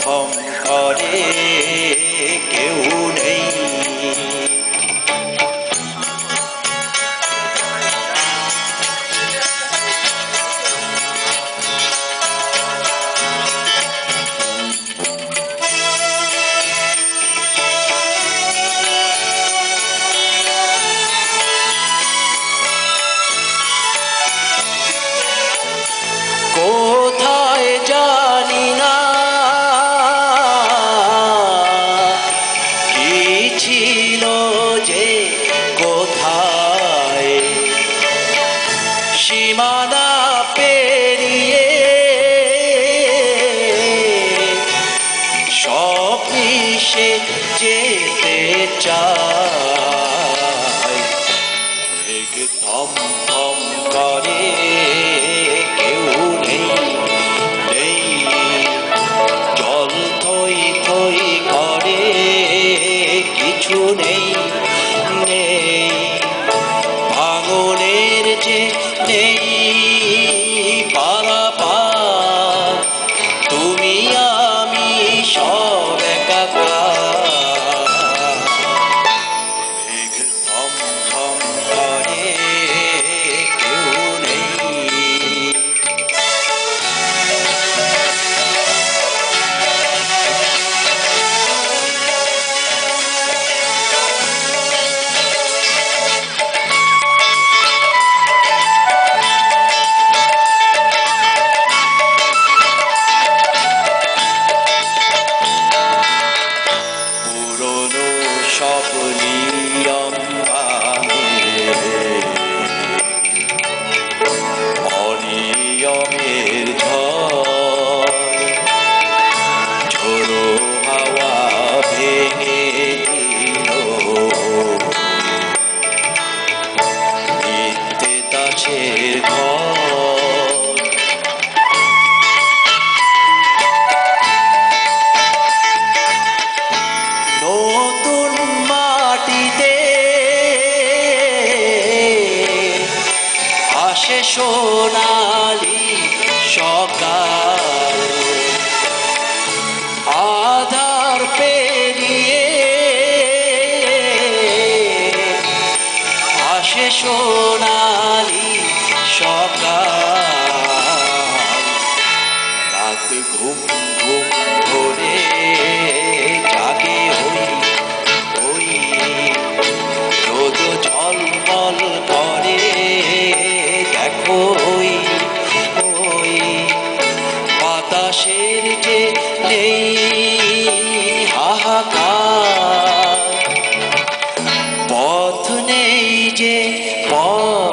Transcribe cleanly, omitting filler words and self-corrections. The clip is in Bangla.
থম করে কেউ নেই। কোথায় জানি না কি ছিল যে কোথায় সীমানা পেরিয়ে সব মিশে যেতে চায়। মেঘ থম থম করে কেউ নেই নেই, জল থই থই করে কিছু নেই নেই, ভাঙনের যে নেই পারাপার, তুমি আমি সব একাকার। মেঘ থম থম করে কেউ নেই। পুরনো সব নিয়ম অনিয়মের ঝোড়ো হাওয়া ভেঙে দিল মিথ্যে তাছের ঘর। নতুন মাটিতে আসে সোনালি সকাল, আধার পেরিয়ে আসে সোনালি সকাল। রাত ঘুম ঘুম ধরে জাগে ওই ওই, রোদ ঝলমল করে দেখো ওই ওই, বাতাসের যে নেই হাহাকার, পথ নেই যে পথ